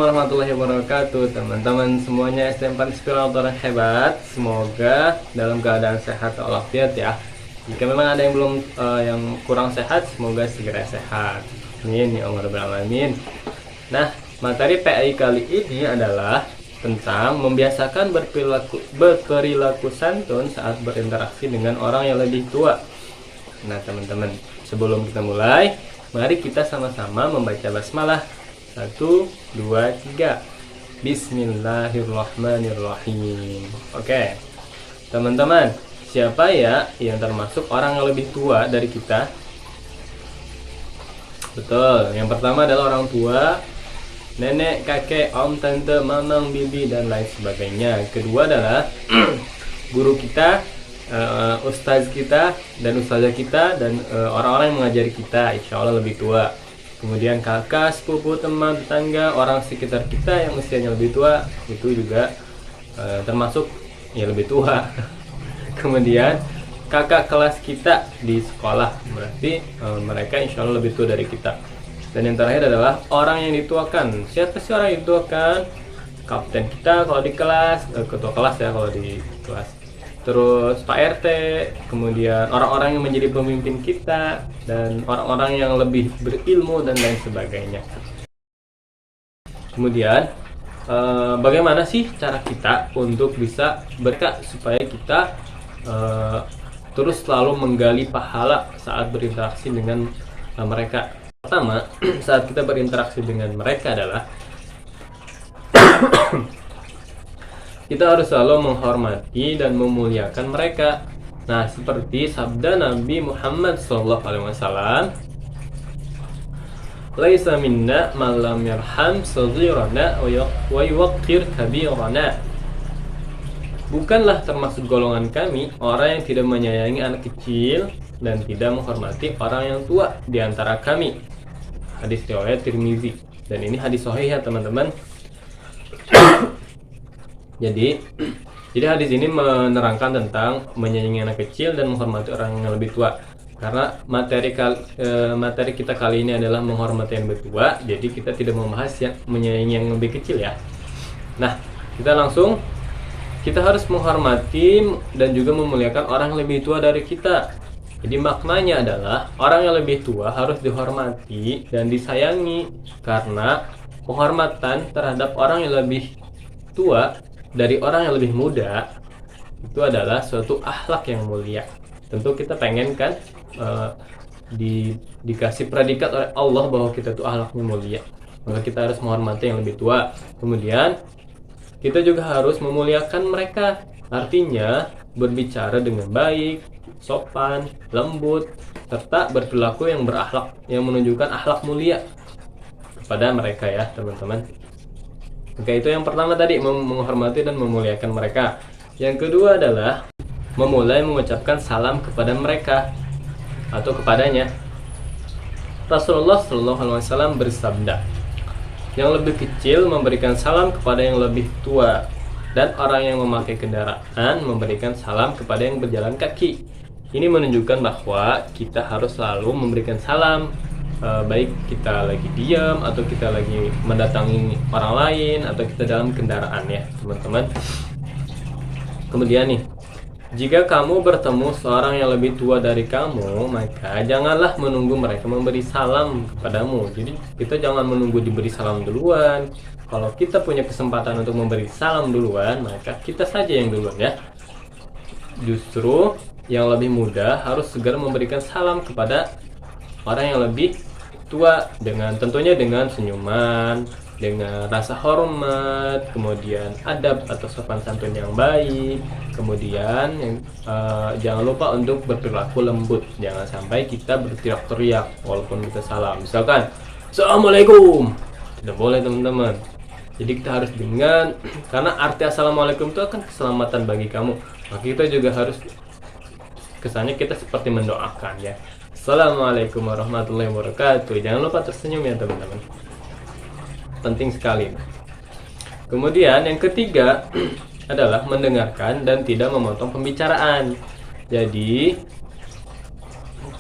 warahmatullahi wabarakatuh, teman-teman semuanya STM Inspirator yang hebat. Semoga dalam keadaan sehat walafiat ya. Jika memang ada yang belum yang kurang sehat, semoga segera sehat. Amin ya Allah rabbal alamin. Nah, materi PI kali ini adalah tentang membiasakan berperilaku santun saat berinteraksi dengan orang yang lebih tua. Nah, teman-teman, sebelum kita mulai, mari kita sama-sama membaca basmalah. 1, 2, 3. Bismillahirrahmanirrahim. Oke, teman-teman, siapa ya yang termasuk orang yang lebih tua dari kita? Betul, yang pertama adalah orang tua, nenek, kakek, om, tante, mamang, bibi, dan lain sebagainya. Kedua adalah guru kita, ustaz kita, dan ustazah kita, dan orang-orang yang mengajari kita, insya Allah lebih tua. Kemudian kakak, sepupu, teman, tetangga, orang sekitar kita yang usianya lebih tua, itu juga termasuk ya lebih tua. Kemudian kakak kelas kita di sekolah, berarti mereka insya Allah lebih tua dari kita. Dan yang terakhir adalah orang yang dituakan. Siapa sih orang yang dituakan? Kapten kita kalau di kelas, ketua kelas ya kalau di kelas. Terus Pak RT, kemudian orang-orang yang menjadi pemimpin kita, dan orang-orang yang lebih berilmu dan lain sebagainya. Kemudian bagaimana sih cara kita untuk bisa berkah supaya kita terus selalu menggali pahala saat berinteraksi dengan mereka? Pertama, saat kita berinteraksi dengan mereka adalah kita harus selalu menghormati dan memuliakan mereka. Nah, seperti sabda Nabi Muhammad SAW, "Laisa minna man lam yarham saghirana wa yuwaqqir kabirana." Bukanlah termasuk golongan kami orang yang tidak menyayangi anak kecil dan tidak menghormati orang yang tua di antara kami. Hadis riwayat Tirmizi, dan ini hadis sahih ya teman-teman. Jadi hadis ini menerangkan tentang menyayangi anak kecil dan menghormati orang yang lebih tua. Karena materi kita kali ini adalah menghormati yang lebih tua, jadi kita tidak membahas yang menyayangi yang lebih kecil ya. Nah, kita harus menghormati dan juga memuliakan orang yang lebih tua dari kita. Jadi maknanya adalah orang yang lebih tua harus dihormati dan disayangi, karena penghormatan terhadap orang yang lebih tua dari orang yang lebih muda itu adalah suatu akhlak yang mulia. Tentu kita pengen kan dikasih predikat oleh Allah bahwa kita itu akhlaknya mulia, maka kita harus menghormati yang lebih tua. Kemudian kita juga harus memuliakan mereka, artinya berbicara dengan baik, sopan, lembut, serta berperilaku yang berakhlak, yang menunjukkan akhlak mulia kepada mereka ya teman-teman. Oke, itu yang pertama tadi, menghormati dan memuliakan mereka. Yang kedua adalah memulai mengucapkan salam kepada mereka atau kepadanya. Rasulullah SAW bersabda, yang lebih kecil memberikan salam kepada yang lebih tua, dan orang yang memakai kendaraan memberikan salam kepada yang berjalan kaki. Ini menunjukkan bahwa kita harus selalu memberikan salam, baik kita lagi diam atau kita lagi mendatangi orang lain atau kita dalam kendaraan ya teman-teman. Kemudian nih, jika kamu bertemu seorang yang lebih tua dari kamu, maka janganlah menunggu mereka memberi salam kepadamu. Jadi kita jangan menunggu diberi salam duluan. Kalau kita punya kesempatan untuk memberi salam duluan, maka kita saja yang duluan ya. Justru yang lebih muda harus segera memberikan salam kepada orang yang lebih tua, tentunya dengan senyuman, dengan rasa hormat, kemudian adab atau sopan santun yang baik. Kemudian jangan lupa untuk berperilaku lembut, jangan sampai kita berteriak-teriak walaupun kita salam. Misalkan Assalamualaikum, tidak boleh teman-teman. Jadi kita harus karena arti Assalamualaikum itu akan keselamatan bagi kamu, maka kita juga harus kesannya kita seperti mendoakan ya. Assalamualaikum warahmatullahi wabarakatuh. Jangan lupa tersenyum ya teman-teman. Penting sekali. Kemudian yang ketiga adalah mendengarkan dan tidak memotong pembicaraan. Jadi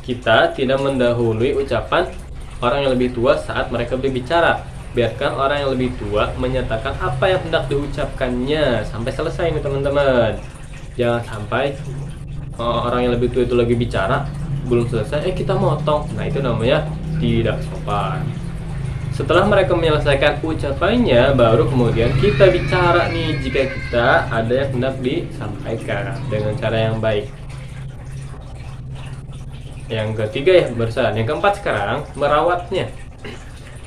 kita tidak mendahului ucapan orang yang lebih tua saat mereka berbicara. biarkan orang yang lebih tua menyatakan apa yang hendak diucapkannya sampai selesai nih teman-teman. Jangan sampai orang yang lebih tua itu lagi bicara, belum selesai kita motong. Nah, itu namanya tidak sopan. Setelah mereka menyelesaikan ucapannya, baru kemudian kita bicara nih jika kita ada yang hendak disampaikan dengan cara yang baik. Yang ketiga ya barusan. Yang keempat sekarang merawatnya.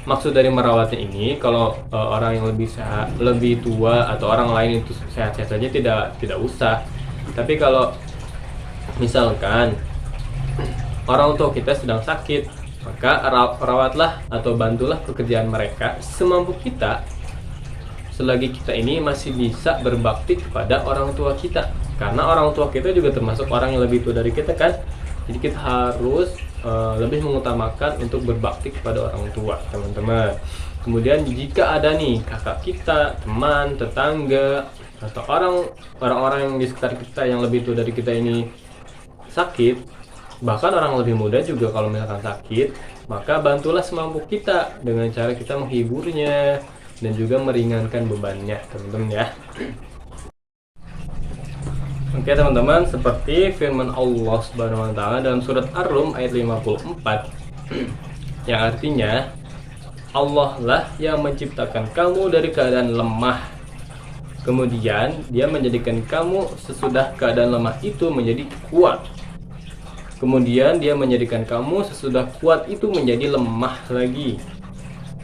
Maksud dari merawatnya ini, kalau orang yang lebih tua atau orang lain itu sehat-sehat saja tidak usah. Tapi kalau misalkan orang tua kita sedang sakit, maka rawatlah atau bantulah pekerjaan mereka semampu kita, selagi kita ini masih bisa berbakti kepada orang tua kita. Karena orang tua kita juga termasuk orang yang lebih tua dari kita kan. Jadi kita harus lebih mengutamakan untuk berbakti kepada orang tua, teman-teman. Kemudian jika ada nih kakak kita, teman, tetangga, atau orang-orang yang di sekitar kita yang lebih tua dari kita ini sakit, bahkan orang lebih muda juga kalau misalkan sakit, maka bantulah semampu kita dengan cara kita menghiburnya dan juga meringankan bebannya, teman-teman ya. Oke teman-teman, seperti firman Allah Subhanahu wa taala dalam surat Ar-Rum ayat 54 yang artinya, Allah lah yang menciptakan kamu dari keadaan lemah, kemudian Dia menjadikan kamu sesudah keadaan lemah itu menjadi kuat, kemudian Dia menjadikan kamu sesudah kuat itu menjadi lemah lagi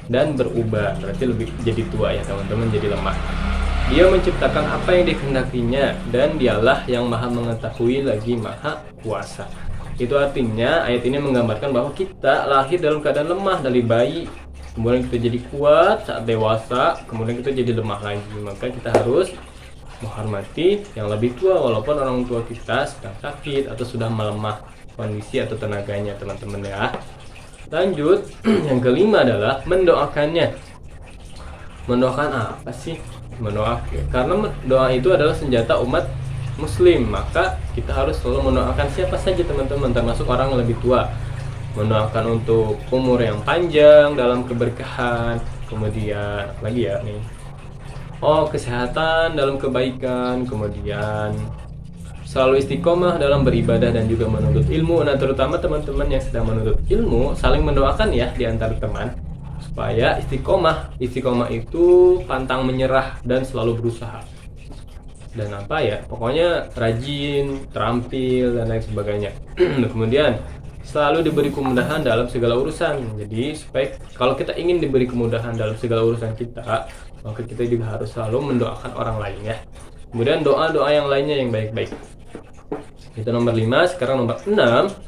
dan berubah, berarti lebih jadi tua ya teman-teman, jadi lemah. Dia menciptakan apa yang dikehendakinya dan Dialah yang maha mengetahui lagi maha kuasa. Itu artinya ayat ini menggambarkan bahwa kita lahir dalam keadaan lemah dari bayi, kemudian kita jadi kuat saat dewasa, kemudian kita jadi lemah lagi. Maka kita harus menghormati yang lebih tua walaupun orang tua kita sedang sakit atau sudah melemah kondisi atau tenaganya, teman-teman ya. Lanjut, yang kelima adalah mendoakannya. Mendoakan apa sih? Mendoakan, karena doa itu adalah senjata umat muslim, maka kita harus selalu mendoakan siapa saja teman-teman, termasuk orang yang lebih tua. Mendoakan untuk umur yang panjang dalam keberkahan, kemudian lagi ya nih, kesehatan dalam kebaikan, kemudian selalu istiqomah dalam beribadah dan juga menuntut ilmu. Nah, terutama teman-teman yang sedang menuntut ilmu, saling mendoakan ya di antara teman supaya istiqomah. Istiqomah itu pantang menyerah dan selalu berusaha. Dan apa ya, pokoknya rajin, terampil dan lain sebagainya. Kemudian selalu diberi kemudahan dalam segala urusan. Jadi supaya kalau kita ingin diberi kemudahan dalam segala urusan kita, maka kita juga harus selalu mendoakan orang lain ya. Kemudian doa-doa yang lainnya yang baik-baik. Itu nomor 5. Sekarang nomor 6.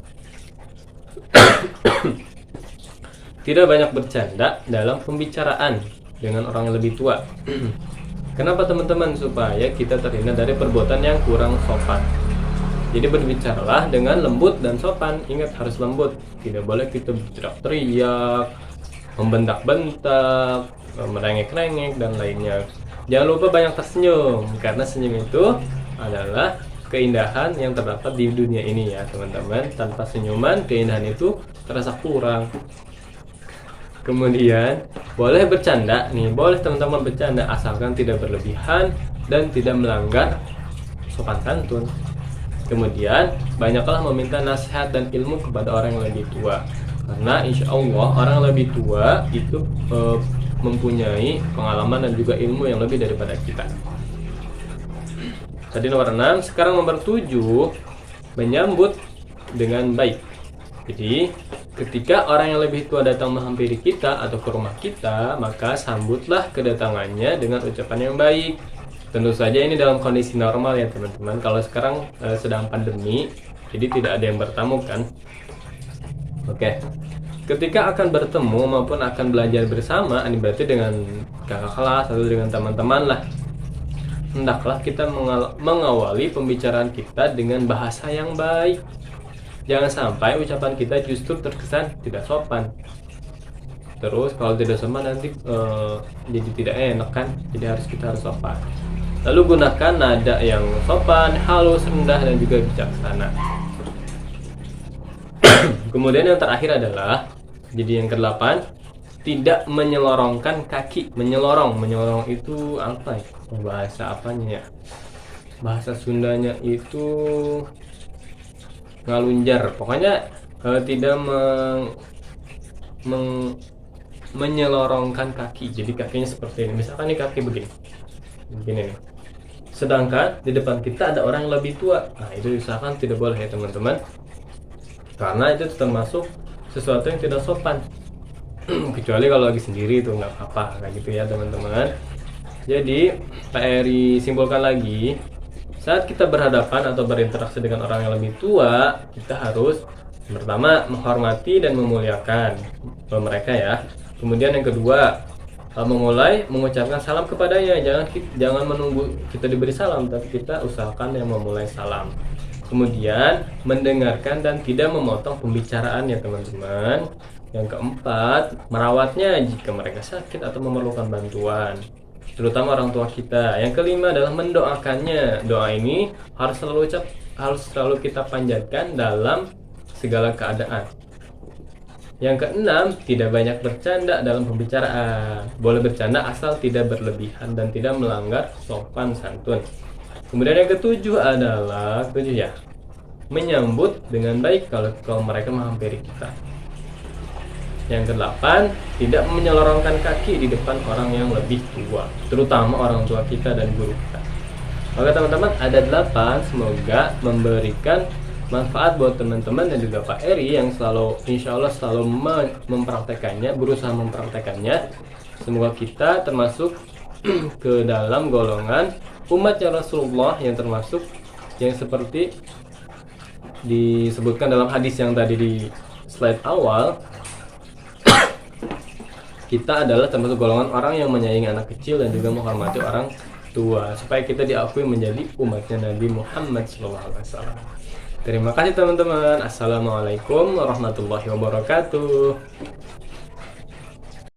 Tidak banyak bercanda dalam pembicaraan dengan orang yang lebih tua. Kenapa teman-teman? Supaya kita terhindar dari perbuatan yang kurang sopan. Jadi berbicaralah dengan lembut dan sopan. Ingat, harus lembut. Tidak boleh kita berteriak-teriak, membentak-bentak, merengek-rengek dan lainnya. Jangan lupa banyak tersenyum, karena senyum itu adalah keindahan yang terdapat di dunia ini ya teman-teman. Tanpa senyuman, keindahan itu terasa kurang. Kemudian boleh bercanda nih, boleh teman-teman bercanda asalkan tidak berlebihan dan tidak melanggar sopan santun. Kemudian banyaklah meminta nasihat dan ilmu kepada orang yang lebih tua, karena insya Allah orang yang lebih tua itu mempunyai pengalaman dan juga ilmu yang lebih daripada kita. Tadi nomor 6, sekarang nomor 7, menyambut dengan baik. Jadi ketika orang yang lebih tua datang menghampiri kita atau ke rumah kita, maka sambutlah kedatangannya dengan ucapan yang baik. Tentu saja ini dalam kondisi normal ya teman-teman. Kalau sekarang sedang pandemi, jadi tidak ada yang bertamu kan. Oke. Ketika akan bertemu maupun akan belajar bersama, ini berarti dengan kakak kelas atau dengan teman-teman lah, hendaklah kita mengawali pembicaraan kita dengan bahasa yang baik. Jangan sampai ucapan kita justru terkesan tidak sopan. Terus kalau tidak sopan nanti jadi tidak enak kan. Jadi kita harus sopan. Lalu gunakan nada yang sopan, halus, rendah dan juga bijaksana. Kemudian yang terakhir adalah, jadi yang ke-8, tidak menyelorongkan kaki. Menyelorong itu apa ya? Bahasa apanya ya? Bahasa Sundanya itu ngalunjar. Pokoknya tidak menyelorongkan kaki. Jadi kakinya seperti ini. Misalkan nih kaki begini nih. Sedangkan di depan kita ada orang yang lebih tua. Nah, itu misalkan tidak boleh ya teman-teman. Karena itu termasuk sesuatu yang tidak sopan. Kecuali kalau lagi sendiri itu nggak apa-apa kayak gitu ya teman-teman. Jadi Pak Eri simpulkan lagi, saat kita berhadapan atau berinteraksi dengan orang yang lebih tua, kita harus pertama menghormati dan memuliakan mereka ya. Kemudian yang kedua, memulai mengucapkan salam kepadanya. Jangan menunggu kita diberi salam, tapi kita usahakan yang memulai salam. Kemudian mendengarkan dan tidak memotong pembicaraan ya teman-teman. Yang keempat, merawatnya jika mereka sakit atau memerlukan bantuan, terutama orang tua kita. Yang kelima adalah mendoakannya. Doa ini harus selalu kita panjatkan dalam segala keadaan. Yang keenam, tidak banyak bercanda dalam pembicaraan. Boleh bercanda asal tidak berlebihan dan tidak melanggar sopan santun. Kemudian yang ketujuh adalah menyambut dengan baik kalau mereka menghampiri kita. Yang kedelapan, tidak menyelorongkan kaki di depan orang yang lebih tua, terutama orang tua kita dan guru kita. Oke teman-teman, ada 8. Semoga memberikan manfaat buat teman-teman dan juga Pak Eri yang insya Allah selalu mempraktekannya, berusaha mempraktekannya. Semoga kita termasuk ke dalam golongan umatnya Rasulullah yang termasuk yang seperti disebutkan dalam hadis yang tadi di slide awal. Kita adalah termasuk golongan orang yang menyayangi anak kecil dan juga menghormati orang tua, supaya kita diakui menjadi umatnya Nabi Muhammad SAW. Terima kasih teman-teman. Assalamualaikum warahmatullahi wabarakatuh.